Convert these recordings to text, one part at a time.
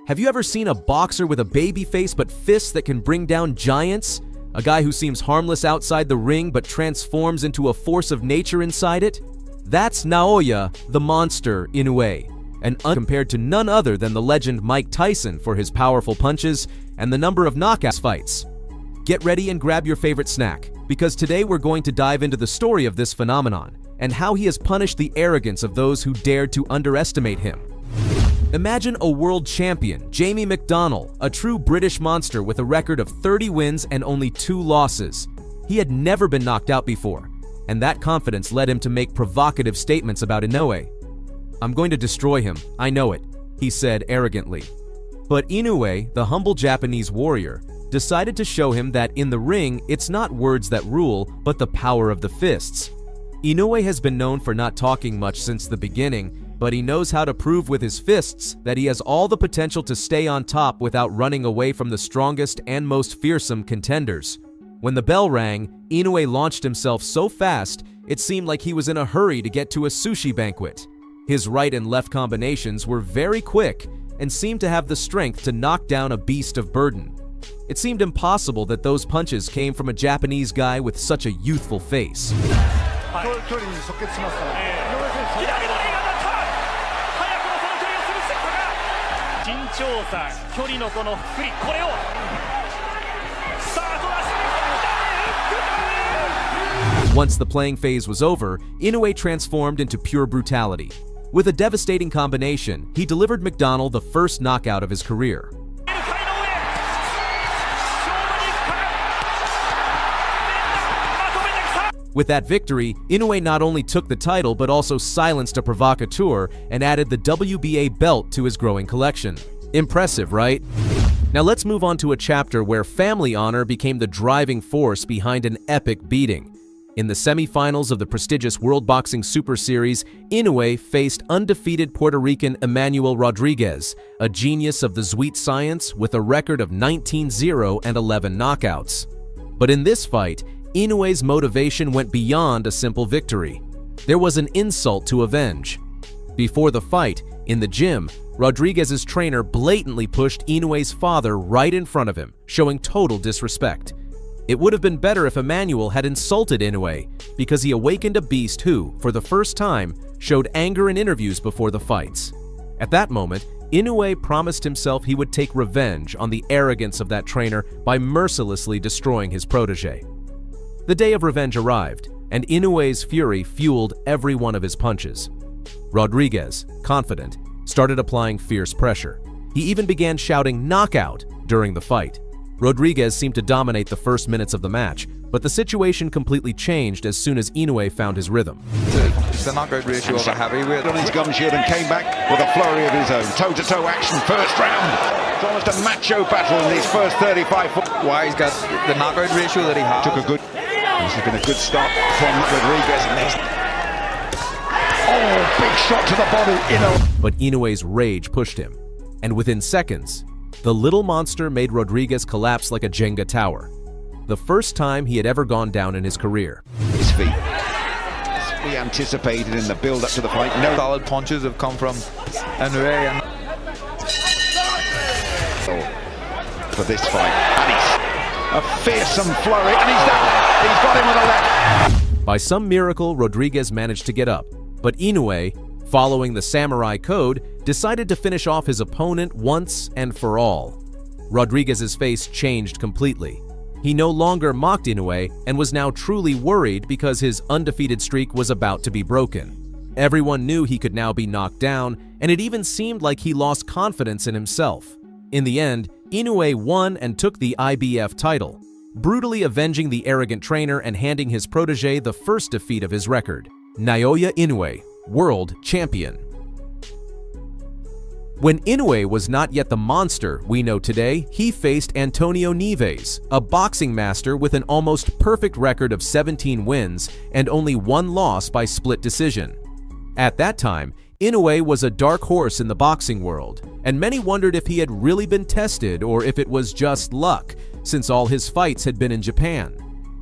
Have you ever seen a boxer with a baby face but fists that can bring down giants? A guy who seems harmless outside the ring but transforms into a force of nature inside it? That's Naoya, the monster, Inoue, and compared to none other than the legend Mike Tyson for his powerful punches and the number of knockout fights. Get ready and grab your favorite snack, because today we're going to dive into the story of this phenomenon and how he has punished the arrogance of those who dared to underestimate him. Imagine a world champion, Jamie McDonnell, a true British monster with a record of 30 wins and only 2 losses. He had never been knocked out before, and that confidence led him to make provocative statements about Inoue. "I'm going to destroy him, I know it," he said arrogantly. But Inoue, the humble Japanese warrior, decided to show him that in the ring, it's not words that rule, but the power of the fists. Inoue has been known for not talking much since the beginning, but he knows how to prove with his fists that he has all the potential to stay on top without running away from the strongest and most fearsome contenders. When the bell rang, Inoue launched himself so fast, it seemed like he was in a hurry to get to a sushi banquet. His right and left combinations were very quick and seemed to have the strength to knock down a beast of burden. It seemed impossible that those punches came from a Japanese guy with such a youthful face. Once the playing phase was over, Inoue transformed into pure brutality. With a devastating combination, he delivered McDonnell the first knockout of his career. With that victory, Inoue not only took the title but also silenced a provocateur and added the WBA belt to his growing collection. Impressive, right? Now let's move on to a chapter where family honor became the driving force behind an epic beating. In the semifinals of the prestigious World Boxing Super Series, Inoue faced undefeated Puerto Rican Emmanuel Rodriguez, a genius of the Zweet science with a record of 19-0 and 11 knockouts. But in this fight, Inoue's motivation went beyond a simple victory. There was an insult to avenge. Before the fight, in the gym, Rodriguez's trainer blatantly pushed Inoue's father right in front of him, showing total disrespect. It would have been better if Emmanuel had insulted Inoue, because he awakened a beast who, for the first time, showed anger in interviews before the fights. At that moment, Inoue promised himself he would take revenge on the arrogance of that trainer by mercilessly destroying his protege. The day of revenge arrived, and Inoue's fury fueled every one of his punches. Rodriguez, confident, started applying fierce pressure. He even began shouting "knockout" during the fight. Rodriguez seemed to dominate the first minutes of the match, but the situation completely changed as soon as Inoue found his rrhythm. It's the knockout ratio of a heavyweight. On his gum shield and came back with a flurry of his own. Toe-to-toe action, first round. It's almost a macho battle in these first 35. Why he's got the knockout ratio that he has. Took a good. This has been a good start from Rodriguez. Oh, big shot to the body, Inoue. But Inoue's rage pushed him, and within seconds, the little monster made Rodriguez collapse like a Jenga tower. The first time he had ever gone down in his career. His feet. As we anticipated in the build-up to the fight. No solid punches have come from Inoue and for this fight. And he's a fearsome flurry, and he's down. He's got him with a left. By some miracle, Rodriguez managed to get up, but Inoue, following the samurai code, decided to finish off his opponent once and for all. Rodriguez's face changed completely. He no longer mocked Inoue and was now truly worried because his undefeated streak was about to be broken. Everyone knew he could now be knocked down, and it even seemed like he lost confidence in himself. In the end, Inoue won and took the IBF title, brutally avenging the arrogant trainer and handing his protege the first defeat of his record. Naoya Inoue, world champion. When Inoue was not yet the monster we know today, he faced Antonio Neves, a boxing master with an almost perfect record of 17 wins and only 1 loss by split decision. At that time, Inoue was a dark horse in the boxing world, and many wondered if he had really been tested or if it was just luck, since all his fights had been in Japan.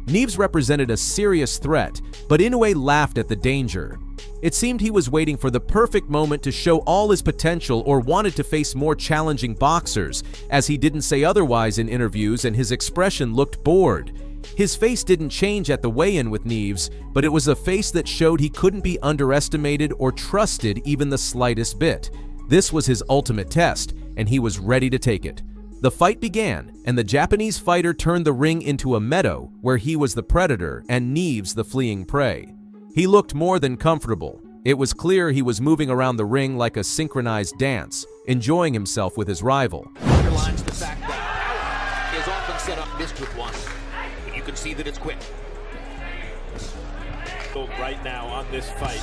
Neves represented a serious threat, but Inoue laughed at the danger. It seemed he was waiting for the perfect moment to show all his potential or wanted to face more challenging boxers, as he didn't say otherwise in interviews and his expression looked bored. His face didn't change at the weigh-in with Neves, but it was a face that showed he couldn't be underestimated or trusted even the slightest bit. This was his ultimate test, and he was ready to take it. The fight began, and the Japanese fighter turned the ring into a meadow where he was the predator and Neves the fleeing prey. He looked more than comfortable. It was clear he was moving around the ring like a synchronized dance, enjoying himself with his rival. Underlines the fact that out is often set up missed with one. But you can see that it's quick. Right now on this fight,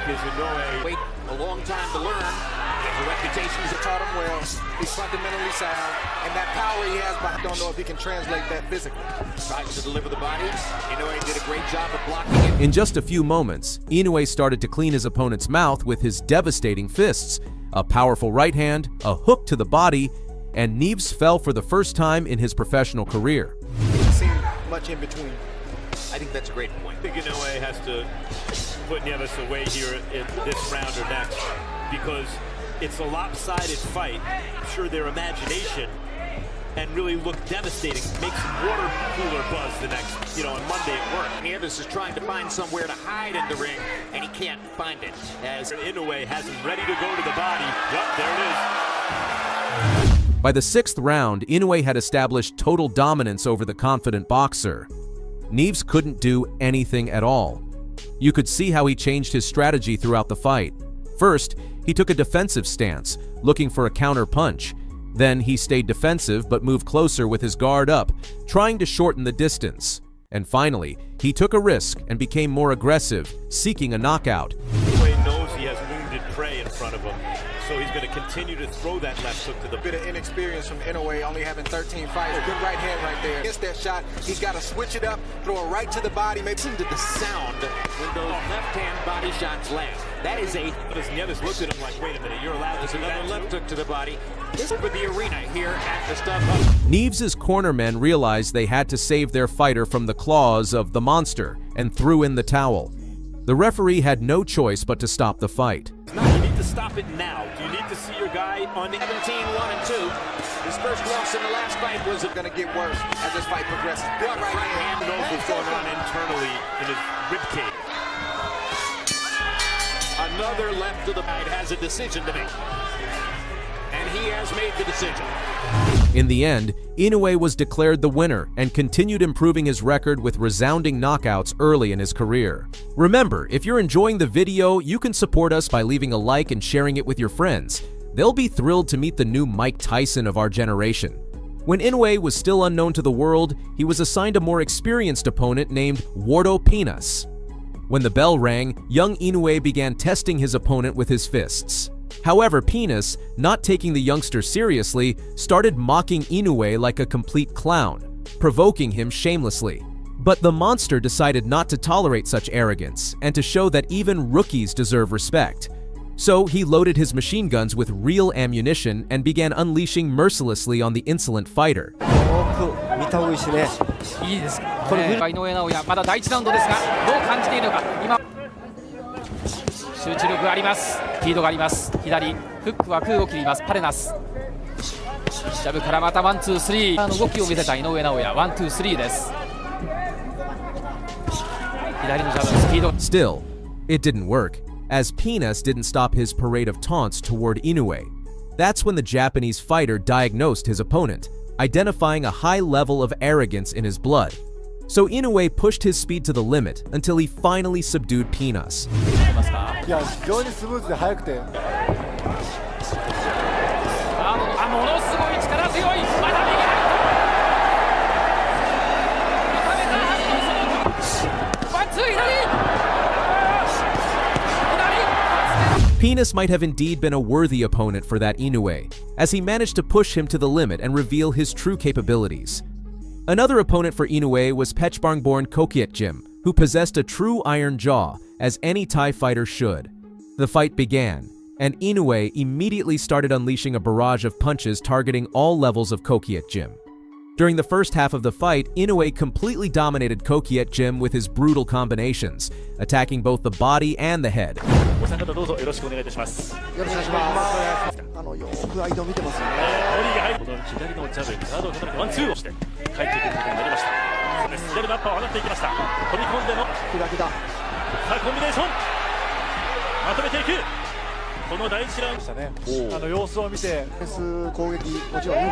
because Inoue Wait a long time to learn. He has a reputation as a taught him well. He's fundamentally sound, and that power he has, but I don't know if he can translate that physically. tries to deliver the body. Inoue did a great job of blocking it. In just a few moments, Inoue started to clean his opponent's mouth with his devastating fists, a powerful right hand, a hook to the body, and Neves fell for the first time in his professional career. It seemed much in between. I think that's a great point. I think Inoue has to put Neves away here in this round or next, because it's a lopsided fight. I'm sure their imagination and really look devastating. Make some water cooler buzz the next, on Monday at work. Neves is trying to find somewhere to hide in the ring, and he can't find it. As Inoue has him ready to go to the body. Yep, there it is. By the 6th round, Inoue had established total dominance over the confident boxer. Neves couldn't do anything at all. You could see how he changed his strategy throughout the fight. First, he took a defensive stance, looking for a counter punch. Then he stayed defensive but moved closer with his guard up, trying to shorten the distance. And finally, he took a risk and became more aggressive, seeking a knockout. Inoue knows he has wounded prey in front of him, so he's going to continue to throw that left hook to the Bit of inexperience from Inoue, only having 13 fights. Good right hand right there. Against that shot, he's got to switch it up, throw it right to the body. Maybe listen to the sound when those left-hand body shots land. That is a... As Neves looked at him like, wait a minute, you're allowed to do another that left too? hook to the body. This is for the arena here at the Stub. Neves' cornermen realized they had to save their fighter from the claws of the monster and threw in the towel. The referee had no choice but to stop the fight. No, you need to stop it now. You need to see your guy on 17-1-2. His first loss in the last fight was going to get worse as this fight progresses. Big right right hand. hand. knows what's going on internally in his ribcage. Another left to the fight has a decision to make. And he has made the decision. In the end, Inoue was declared the winner and continued improving his record with resounding knockouts early in his career. Remember, if you're enjoying the video, you can support us by leaving a like and sharing it with your friends. They'll be thrilled to meet the new Mike Tyson of our generation. When Inoue was still unknown to the world, he was assigned a more experienced opponent named Wardo Pinas. When the bell rang, young Inoue began testing his opponent with his fists. However, Pinas, not taking the youngster seriously, started mocking Inoue like a complete clown, provoking him shamelessly. But the monster decided not to tolerate such arrogance and to show that even rookies deserve respect. So he loaded his machine guns with real ammunition and began unleashing mercilessly on the insolent fighter. いいですこれ井上尚弥まだ第1ラウンドですがどう感じているのか今集中力がありますスピードがあります左フックは空を切りますパレナスジャブからまたワンツースリーの動きを見せた井上尚弥ワンツースリーです左のジャブスピード Still, it didn't work, as Pinas didn't stop his parade of taunts toward Inoue. That's when the Japanese fighter diagnosed his opponent, identifying a high level of arrogance in his blood. So Inoue pushed his speed to the limit until he finally subdued Pinas. いや非常にスムーズで速くてものすごい力強いまた右ワンツー左 Pinas might have indeed been a worthy opponent for that Inoue, as he managed to push him to the limit and reveal his true capabilities. Another opponent for Inoue was Pechbang-born Koketjim, who possessed a true iron jaw, as any Thai fighter should. The fight began, and Inoue immediately started unleashing a barrage of punches targeting all levels of Koketjim. During the first half of the fight, Inoue completely dominated Koketjim with his brutal combinations, attacking both the body and the head. お三方どうぞよろしくお願いいたします。よろしくお願いします。よく相手を見てますよね。ボディが入る。この左のジャブ、ガードを叩いてワンツーをして帰ってくることになりました。そうです。左のアッパーを放っていきました。飛び込んでの左だ。さあコンビネーションまとめていく。この第一ラウンド様子を見て攻撃もちろんいいん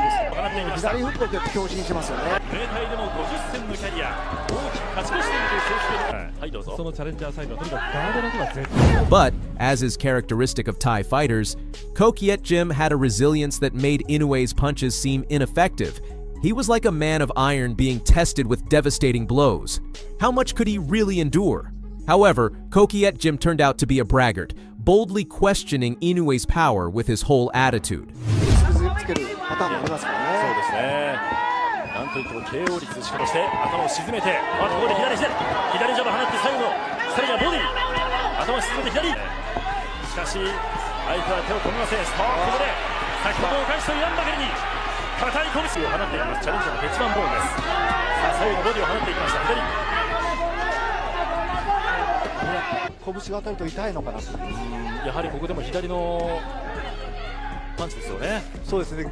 ですよ。左フックを結構強振しますよね。ムエタイでの50戦のキャリア大きく勝ち越しているという選手権。はいどうぞ。そのチャレンジャーサイドはとにかくガードだけは絶対。But, as is characteristic of Thai fighters, Koketjim had a resilience that made Inoue's punches seem ineffective. He was like a man of iron being tested with devastating blows. How much could he really endure? However, Koketjim turned out to be a braggart, boldly questioning Inoue's power with his whole attitude. つけるパターンもありますからね。そうですね。なんといっても KO 率しかとして頭を沈めて、ここで左ジャブ放って最後さらにはボディ頭を沈めて左。しかし相手は手を止めません。さあここで先ほどお返しと言わんばかりに硬い拳を放っています。チャレンジャーの鉄腕ボーンです。さあ最後ボディを放っていきました左。拳が当たると痛いのかな。やはりここでも左のパンチですよね。そうですね。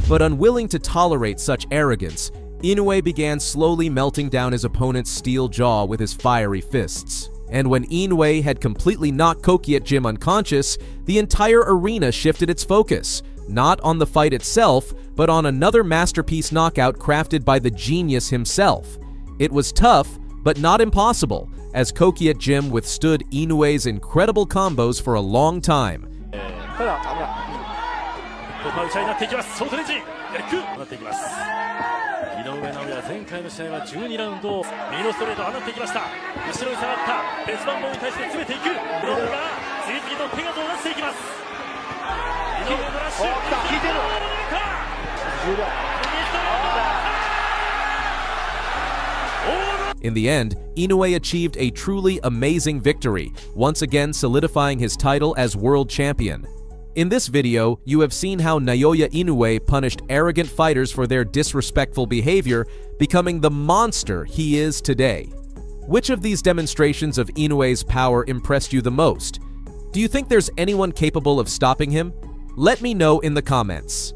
But unwilling to tolerate such arrogance, Inoue began slowly melting down his opponent's steel jaw with his fiery fists. And when Inoue had completely knocked Koketjim unconscious, the entire arena shifted its focus, not on the fight itself, but on another masterpiece knockout crafted by the genius himself. It was tough, but not impossible, as Koketjim withstood Inoue's incredible combos for a long time. ここは打ち合いになっていきます。ソートレンジ放っていきます。井上尚弥前回の試合は12ラウンドを右のストレートを放っていきました。後ろに下がった鉄板棒に対して詰めていく。ブロックが次々と手が出していきます。井上のラッシュ効いてる。In the end, Inoue achieved a truly amazing victory, once again solidifying his title as world champion. In this video, you have seen how Naoya Inoue punished arrogant fighters for their disrespectful behavior, becoming the monster he is today. Which of these demonstrations of Inoue's power impressed you the most? Do you think there's anyone capable of stopping him? Let me know in the comments.